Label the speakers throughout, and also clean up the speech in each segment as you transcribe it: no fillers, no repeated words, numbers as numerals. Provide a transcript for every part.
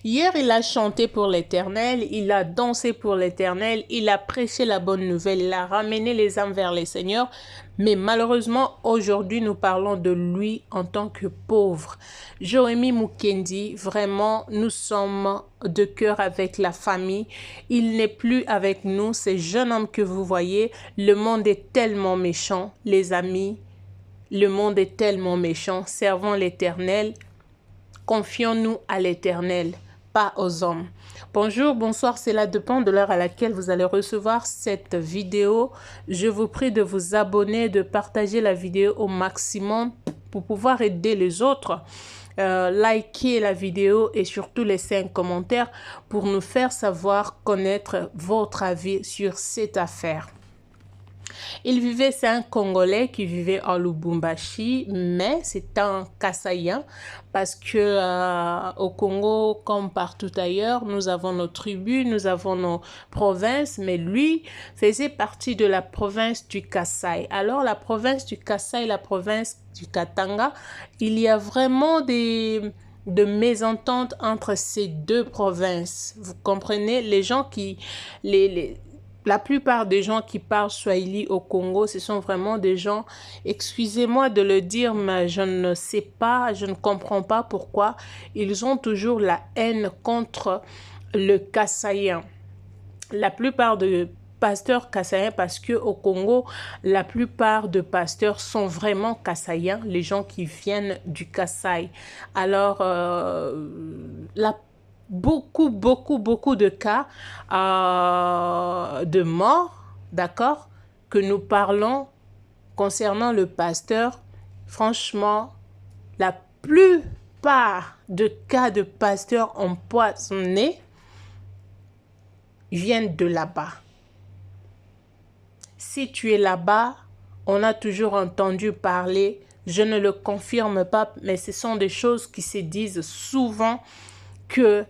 Speaker 1: Hier, il a chanté pour l'Éternel, il a dansé pour l'Éternel, il a prêché la bonne nouvelle, il a ramené les âmes vers les seigneurs. Mais malheureusement, aujourd'hui, nous parlons de lui en tant que pauvre. Joemi Mukendi, vraiment, nous sommes de cœur avec la famille. Il n'est plus avec nous, ce jeune homme que vous voyez. Le monde est tellement méchant, les amis. Le monde est tellement méchant. Servons l'Éternel. Confions-nous à l'Éternel, pas aux hommes. Bonjour, bonsoir, cela dépend de l'heure à laquelle vous allez recevoir cette vidéo. Je vous prie de vous abonner, de partager la vidéo au maximum pour pouvoir aider les autres. Likez la vidéo et surtout laissez un commentaire pour nous faire savoir, connaître votre avis sur cette affaire. C'est un Congolais qui vivait en Lubumbashi, mais c'est un Kassaïen parce que au Congo, comme partout ailleurs, nous avons nos tribus, nous avons nos provinces, mais lui faisait partie de la province du Kasaï. Alors la province du Kasaï, la province du Katanga, il y a vraiment de mésententes entre ces deux provinces. Vous comprenez, les gens qui... La plupart des gens qui parlent Swahili au Congo, ce sont vraiment des gens, excusez-moi de le dire, mais je ne sais pas, je ne comprends pas pourquoi ils ont toujours la haine contre le Kassaïen. La plupart de pasteurs kassaïens, parce que au Congo, la plupart de pasteurs sont vraiment kassaïens, les gens qui viennent du Kasaï. Alors, beaucoup de cas de morts, d'accord, que nous parlons concernant le pasteur. Franchement, la plupart de cas de pasteurs empoisonnés viennent de là-bas. Si tu es là-bas, on a toujours entendu parler, je ne le confirme pas, mais ce sont des choses qui se disent souvent, que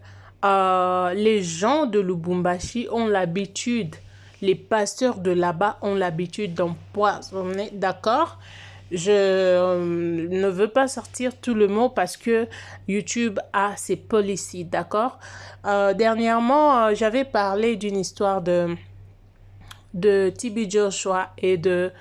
Speaker 1: les gens de Lubumbashi ont l'habitude, les pasteurs de là-bas ont l'habitude d'empoisonner, d'accord? Je ne veux pas sortir tout le mot parce que YouTube a ses policies, d'accord? Dernièrement, j'avais parlé d'une histoire de TB Joshua et de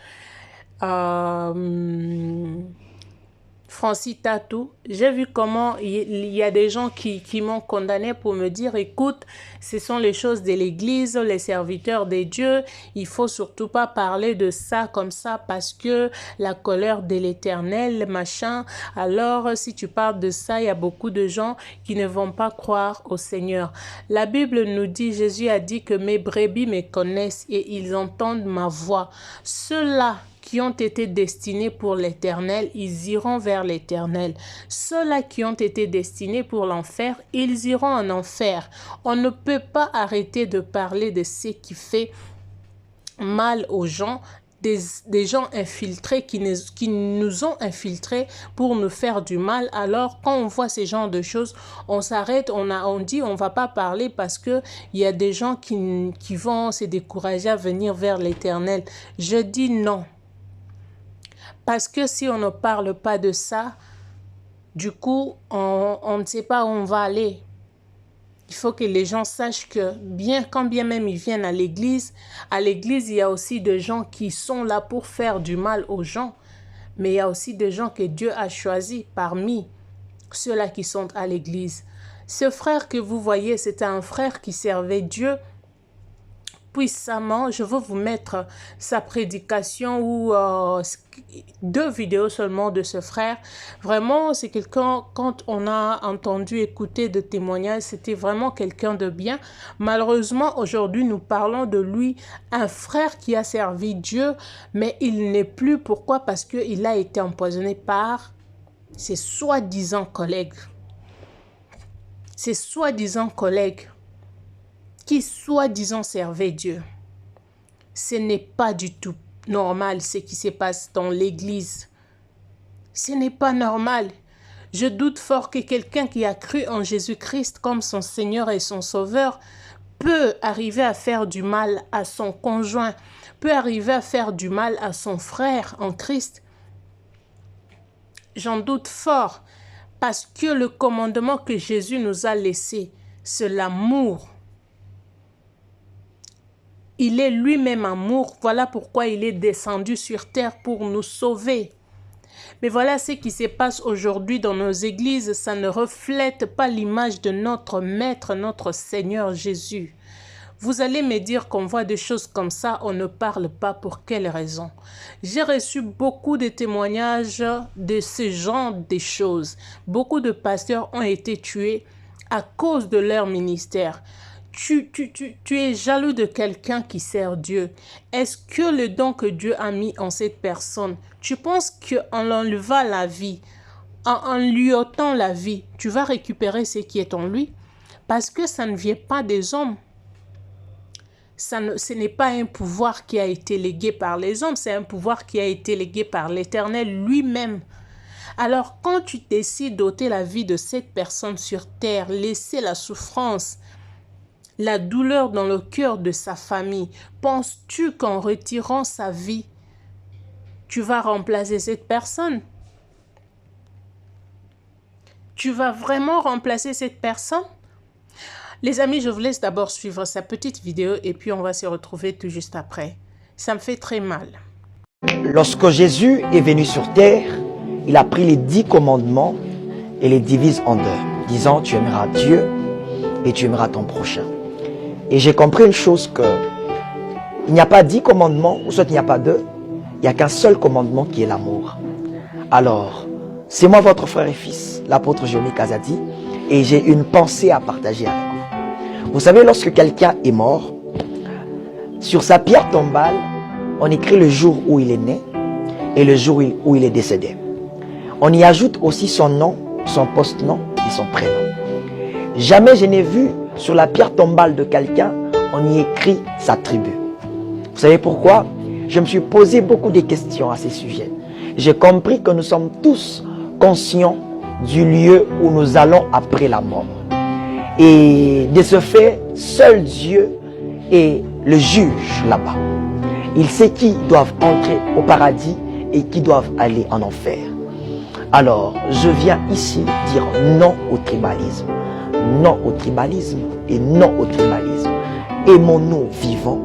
Speaker 1: Francis Tatou. J'ai vu comment il y a des gens qui m'ont condamné pour me dire, écoute, ce sont les choses de l'église, les serviteurs des dieux, il faut surtout pas parler de ça comme ça parce que la colère de l'Éternel, machin. Alors, si tu parles de ça, il y a beaucoup de gens qui ne vont pas croire au Seigneur. La Bible nous dit, Jésus a dit que mes brebis me connaissent et ils entendent ma voix. Ceux-là qui ont été destinés pour l'Éternel, ils iront vers l'Éternel. Ceux-là qui ont été destinés pour l'enfer, ils iront en enfer. On ne peut pas arrêter de parler de ce qui fait mal aux gens, des gens infiltrés qui nous ont infiltrés pour nous faire du mal. Alors, quand on voit ces genres de choses, on s'arrête, on dit on va pas parler parce que il y a des gens qui vont se décourager à venir vers l'Éternel. Je dis non. Parce que si on ne parle pas de ça, du coup, on ne sait pas où on va aller. Il faut que les gens sachent que quand bien même ils viennent à l'église, il y a aussi des gens qui sont là pour faire du mal aux gens. Mais il y a aussi des gens que Dieu a choisis parmi ceux-là qui sont à l'église. Ce frère que vous voyez, c'était un frère qui servait Dieu puissamment. Je veux vous mettre sa prédication ou 2 vidéos seulement de ce frère. Vraiment, c'est quelqu'un, quand on a entendu écouter de témoignages, c'était vraiment quelqu'un de bien. Malheureusement, aujourd'hui, nous parlons de lui, un frère qui a servi Dieu, mais il n'est plus. Pourquoi? Parce qu'il a été empoisonné par ses soi-disant collègues. Ses soi-disant collègues qui soi-disant servait Dieu. Ce n'est pas du tout normal ce qui se passe dans l'église. Ce n'est pas normal. Je doute fort que quelqu'un qui a cru en Jésus-Christ comme son Seigneur et son Sauveur peut arriver à faire du mal à son conjoint, peut arriver à faire du mal à son frère en Christ. J'en doute fort. Parce que le commandement que Jésus nous a laissé, c'est l'amour. Il est lui-même amour. Voilà pourquoi il est descendu sur terre pour nous sauver. Mais voilà ce qui se passe aujourd'hui dans nos églises. Ça ne reflète pas l'image de notre Maître, notre Seigneur Jésus. Vous allez me dire qu'on voit des choses comme ça, on ne parle pas. Pour quelle raison? J'ai reçu beaucoup de témoignages de ce genre de choses. Beaucoup de pasteurs ont été tués à cause de leur ministère. Tu es jaloux de quelqu'un qui sert Dieu. Est-ce que le don que Dieu a mis en cette personne, tu penses qu'en l'enlevant la vie, en lui ôtant la vie, tu vas récupérer ce qui est en lui? Parce que ça ne vient pas des hommes. Ce n'est pas un pouvoir qui a été légué par les hommes, c'est un pouvoir qui a été légué par l'Éternel lui-même. Alors, quand tu décides d'ôter la vie de cette personne sur terre, laisser la souffrance, la douleur dans le cœur de sa famille, penses-tu qu'en retirant sa vie, tu vas remplacer cette personne? Tu vas vraiment remplacer cette personne? Les amis, je vous laisse d'abord suivre sa petite vidéo et puis on va se retrouver tout juste après. Ça me fait très mal.
Speaker 2: Lorsque Jésus est venu sur terre, il a pris les 10 commandements et les divise en deux, disant tu aimeras Dieu et tu aimeras ton prochain. Et j'ai compris une chose que il n'y a pas 10 commandements, ou soit il n'y a pas 2, il n'y a qu'un seul commandement qui est l'amour. Alors, c'est moi votre frère et fils, l'apôtre Jérémie Kazadi, et j'ai une pensée à partager avec vous. Vous savez, lorsque quelqu'un est mort, sur sa pierre tombale, on écrit le jour où il est né et le jour où il est décédé. On y ajoute aussi son nom, son post-nom et son prénom. Jamais je n'ai vu sur la pierre tombale de quelqu'un, on y écrit sa tribu. Vous savez pourquoi? Je me suis posé beaucoup de questions à ces sujets. J'ai compris que nous sommes tous conscients du lieu où nous allons après la mort. Et de ce fait, seul Dieu est le juge là-bas. Il sait qui doivent entrer au paradis et qui doivent aller en enfer. Alors, je viens ici dire non au tribalisme. Non au tribalisme et non au tribalisme. Aimons-nous vivants,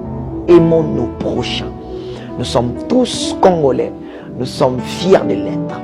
Speaker 2: aimons-nous prochains. Nous sommes tous Congolais, nous sommes fiers de l'être.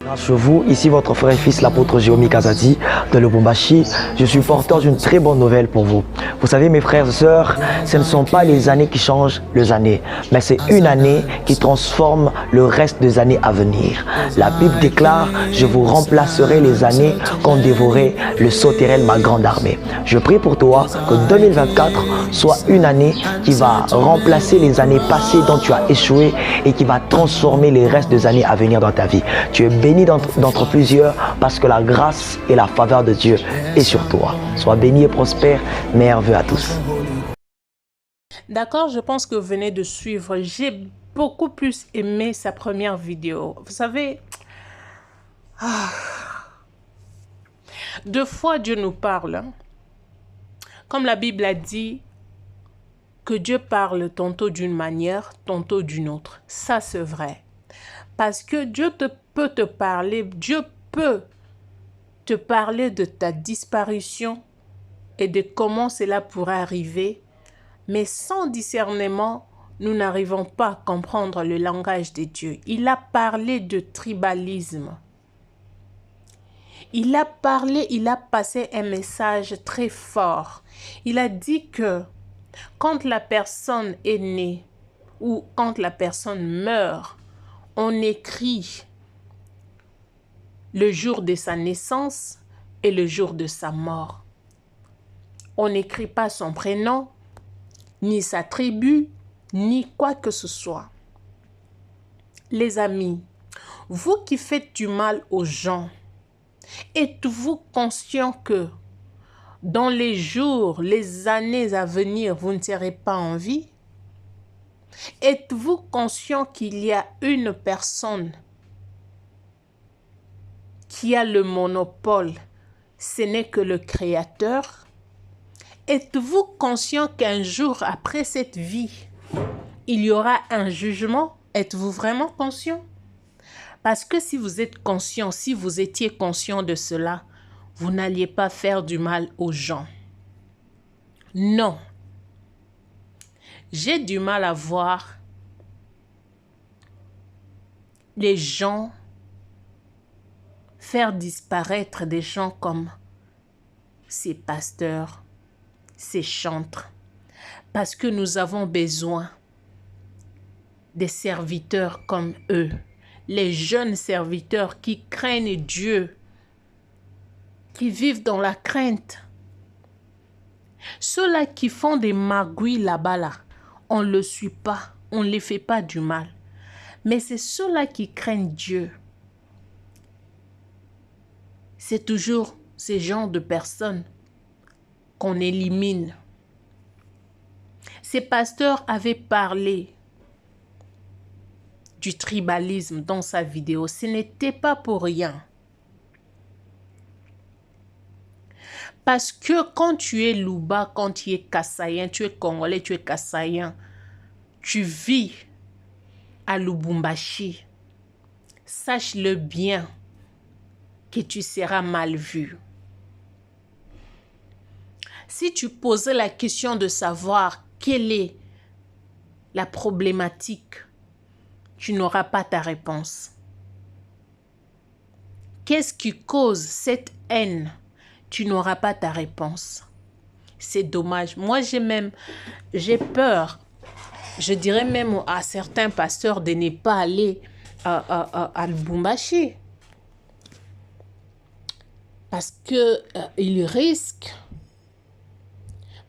Speaker 2: Grâce à vous, ici votre frère et fils, l'apôtre Jérémie Kazadi de Lubumbashi, je suis porteur d'une très bonne nouvelle pour vous. Vous savez mes frères et sœurs, ce ne sont pas les années qui changent les années, mais c'est une année qui transforme le reste des années à venir. La Bible déclare, je vous remplacerai les années qu'ont dévoré le sauterelle ma grande armée. Je prie pour toi que 2024 soit une année qui va remplacer les années passées dont tu as échoué et qui va transformer les restes des années à venir dans ta vie. Tu es béni d'entre plusieurs parce que la grâce et la faveur de Dieu est sur toi. Sois béni et prospère. Meilleurs vœux à tous.
Speaker 1: D'accord, je pense que vous venez de suivre. J'ai beaucoup plus aimé sa première vidéo. Vous savez, deux fois Dieu nous parle. Comme la Bible a dit, que Dieu parle tantôt d'une manière, tantôt d'une autre. Ça, c'est vrai. Parce que Dieu peut te parler, Dieu peut te parler de ta disparition et de comment cela pourrait arriver. Mais sans discernement, nous n'arrivons pas à comprendre le langage de Dieu. Il a parlé de tribalisme. Il a passé un message très fort. Il a dit que quand la personne est née ou quand la personne meurt, on écrit le jour de sa naissance et le jour de sa mort. On n'écrit pas son prénom, ni sa tribu, ni quoi que ce soit. Les amis, vous qui faites du mal aux gens, êtes-vous conscient que dans les jours, les années à venir, vous ne serez pas en vie? Êtes-vous conscient qu'il y a une personne qui a le monopole? Ce n'est que le Créateur. Êtes-vous conscient qu'un jour après cette vie, il y aura un jugement? Êtes-vous vraiment conscient? Parce que si vous êtes conscient, si vous étiez conscient de cela, vous n'alliez pas faire du mal aux gens. Non. J'ai du mal à voir les gens faire disparaître des gens comme ces pasteurs, ces chantres, parce que nous avons besoin des serviteurs comme eux, les jeunes serviteurs qui craignent Dieu, qui vivent dans la crainte. Ceux-là qui font des magouilles là-bas, là, on ne le suit pas, on ne les fait pas du mal. Mais c'est ceux-là qui craignent Dieu. C'est toujours ces genres de personnes qu'on élimine. Ces pasteurs avaient parlé du tribalisme dans sa vidéo. Ce n'était pas pour rien. Parce que quand tu es Louba, quand tu es Kassaïen, tu es Congolais, tu es Kassaïen, tu vis à Lubumbashi, sache-le bien que tu seras mal vu. Si tu posais la question de savoir quelle est la problématique, tu n'auras pas ta réponse. Qu'est-ce qui cause cette haine? Tu n'auras pas ta réponse. C'est dommage. Moi, j'ai peur. Je dirais même à certains pasteurs de ne pas aller à Lubumbashi. Parce que ils risquent.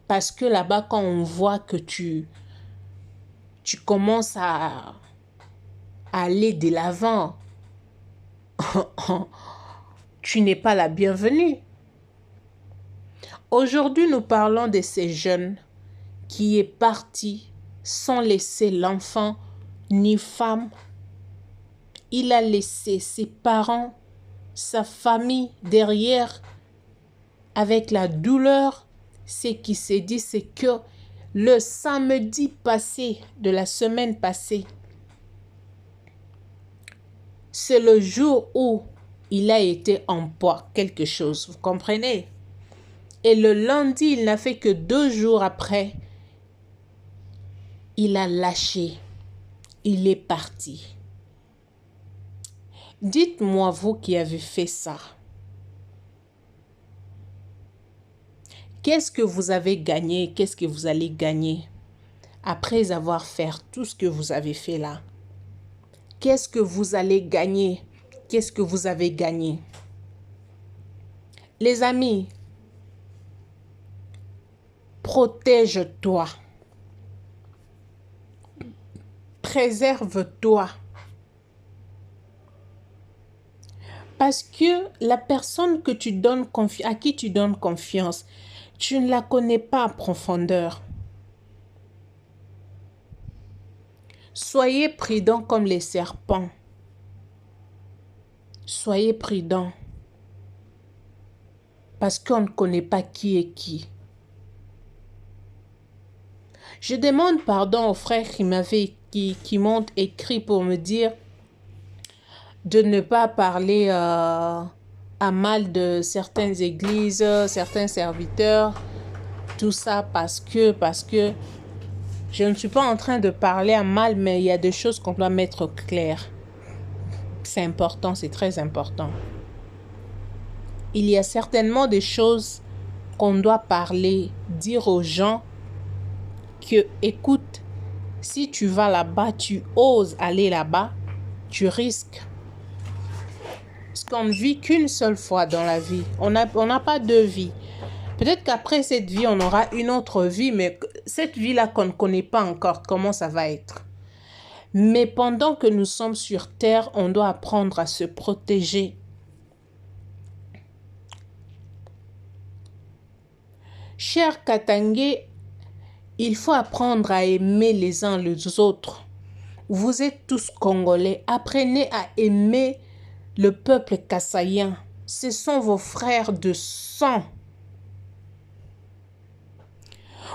Speaker 1: Parce que là-bas, quand on voit que tu commences à aller de l'avant, tu n'es pas la bienvenue. Aujourd'hui, nous parlons de ces jeunes qui est parti sans laisser l'enfant ni femme. Il a laissé ses parents, sa famille derrière avec la douleur. Ce qui s'est dit, c'est que le samedi passé, de la semaine passée, c'est le jour où il a été en poids, quelque chose, vous comprenez? Et le lundi, il n'a fait que 2 jours après, il a lâché, il est parti. Dites-moi, vous qui avez fait ça, qu'est-ce que vous avez gagné? Qu'est-ce que vous allez gagner après avoir fait tout ce que vous avez fait là? Qu'est-ce que vous allez gagner? Qu'est-ce que vous avez gagné? Les amis, protège-toi. Préserve-toi. Parce que la personne que tu donnes à qui tu donnes confiance, tu ne la connais pas en profondeur. Soyez prudents comme les serpents. Soyez prudents. Parce qu'on ne connaît pas qui est qui. Je demande pardon aux frères qui m'ont écrit pour me dire de ne pas parler à mal de certaines églises, certains serviteurs, tout ça parce que je ne suis pas en train de parler à mal, mais il y a des choses qu'on doit mettre claires. C'est important, c'est très important. Il y a certainement des choses qu'on doit parler, dire aux gens que, écoute, si tu vas là-bas, tu oses aller là-bas, tu risques. Parce qu'on ne vit qu'une seule fois dans la vie. On n'a pas 2 vies. Peut-être qu'après cette vie, on aura une autre vie, mais cette vie-là qu'on ne connaît pas encore, comment ça va être. Mais pendant que nous sommes sur terre, on doit apprendre à se protéger. Cher Katangé, il faut apprendre à aimer les uns les autres. Vous êtes tous Congolais. Apprenez à aimer le peuple kassaïen. Ce sont vos frères de sang.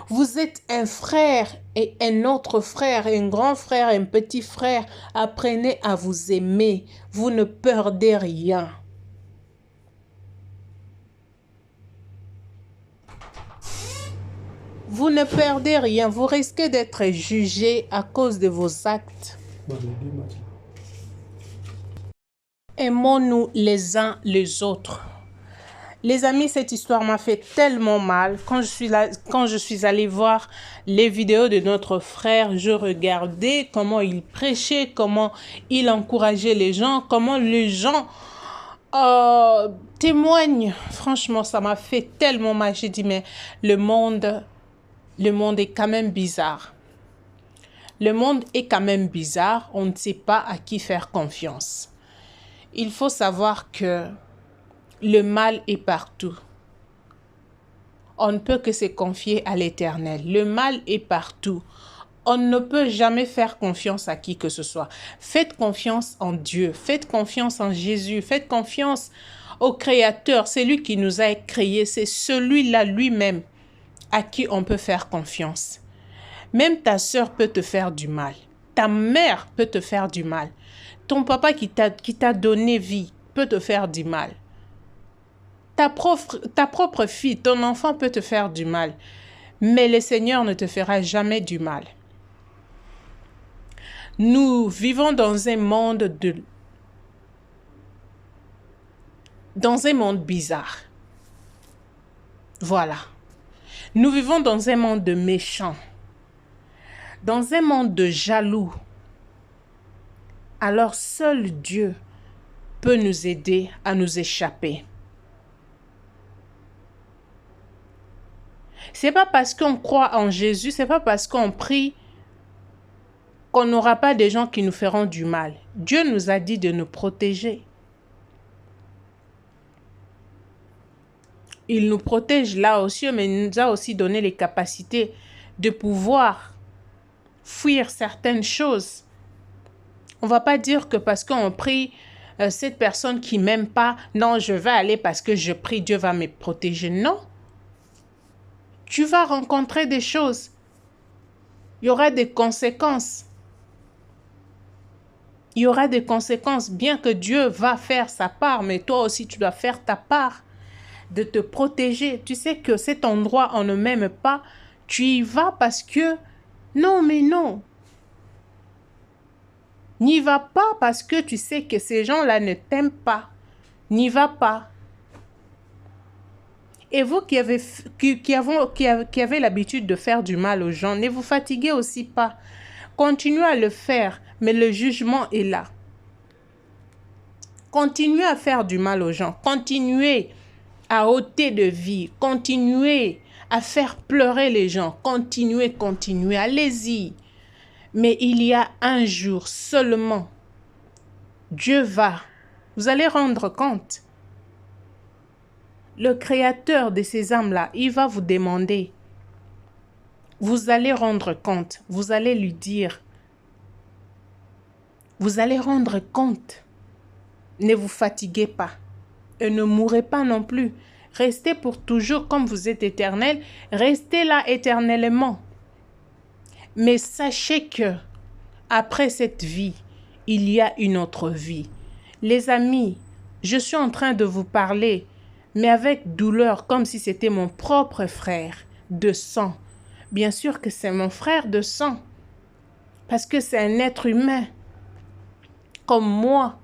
Speaker 1: Vous êtes un frère et un autre frère, un grand frère et un petit frère. Apprenez à vous aimer. Vous ne perdez rien. Vous ne perdez rien. Vous risquez d'être jugé à cause de vos actes. Aimons-nous les uns les autres. Les amis, cette histoire m'a fait tellement mal. Quand je suis allée voir les vidéos de notre frère, je regardais comment il prêchait, comment il encourageait les gens, comment les gens témoignent. Franchement, ça m'a fait tellement mal. J'ai dit, mais le monde est quand même bizarre. Le monde est quand même bizarre. On ne sait pas à qui faire confiance. Il faut savoir que le mal est partout. On ne peut que se confier à l'Éternel. Le mal est partout. On ne peut jamais faire confiance à qui que ce soit. Faites confiance en Dieu. Faites confiance en Jésus. Faites confiance au Créateur. C'est lui qui nous a créés. C'est celui-là lui-même à qui on peut faire confiance. Même ta sœur peut te faire du mal. Ta mère peut te faire du mal. Ton papa qui t'a donné vie peut te faire du mal. Ta propre fille, ton enfant peut te faire du mal. Mais le Seigneur ne te fera jamais du mal. Nous vivons dans un monde bizarre. Voilà. Nous vivons dans un monde de méchants. Dans un monde de jaloux. Alors seul Dieu peut nous aider à nous échapper. C'est pas parce qu'on croit en Jésus, c'est pas parce qu'on prie qu'on n'aura pas des gens qui nous feront du mal. Dieu nous a dit de nous protéger. Il nous protège là aux cieux, mais il nous a aussi donné les capacités de pouvoir fuir certaines choses. On ne va pas dire que parce qu'on prie, cette personne qui ne m'aime pas, non, je vais aller parce que je prie, Dieu va me protéger. Non. Tu vas rencontrer des choses. Il y aura des conséquences. Il y aura des conséquences, bien que Dieu va faire sa part, mais toi aussi tu dois faire ta part de te protéger. Tu sais que cet endroit, on ne m'aime pas. Tu y vas parce que... Non, mais non. N'y va pas parce que tu sais que ces gens-là ne t'aiment pas. N'y va pas. Et vous qui avez l'habitude de faire du mal aux gens, ne vous fatiguez aussi pas. Continuez à le faire, mais le jugement est là. Continuez à faire du mal aux gens. Continuez à ôter de vie. Continuez à faire pleurer les gens. Continuez. Allez-y. Mais il y a un jour seulement, Dieu va. Vous allez rendre compte. Le créateur de ces âmes-là, il va vous demander. Vous allez rendre compte. Vous allez lui dire. Vous allez rendre compte. Ne vous fatiguez pas. Et ne mourrez pas non plus. Restez pour toujours comme vous êtes éternel. Restez là éternellement. Mais sachez que après cette vie, il y a une autre vie. Les amis, je suis en train de vous parler, mais avec douleur, comme si c'était mon propre frère de sang. Bien sûr que c'est mon frère de sang, parce que c'est un être humain, comme moi.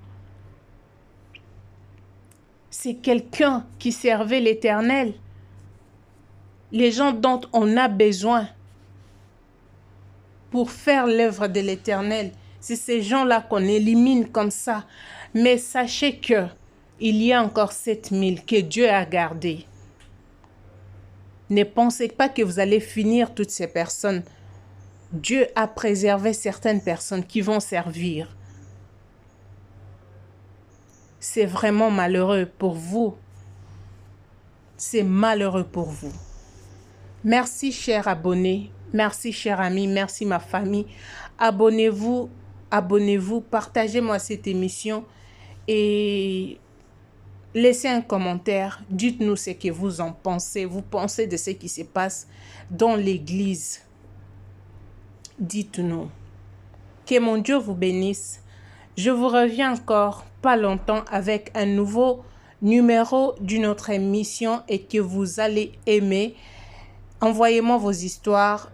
Speaker 1: C'est quelqu'un qui servait l'Éternel. Les gens dont on a besoin pour faire l'œuvre de l'Éternel. C'est ces gens-là qu'on élimine comme ça. Mais sachez que il y a encore 7000 que Dieu a gardés. Ne pensez pas que vous allez finir toutes ces personnes. Dieu a préservé certaines personnes qui vont servir. C'est vraiment malheureux pour vous. C'est malheureux pour vous. Merci, chers abonnés. Merci, chers amis. Merci, ma famille. Abonnez-vous. Partagez-moi cette émission. Et Laissez un commentaire, dites-nous ce que vous en pensez. Vous pensez de ce qui se passe dans l'église. Dites-nous. Que mon Dieu vous bénisse. Je vous reviens encore pas longtemps avec un nouveau numéro d'une autre émission et que vous allez aimer. Envoyez-moi vos histoires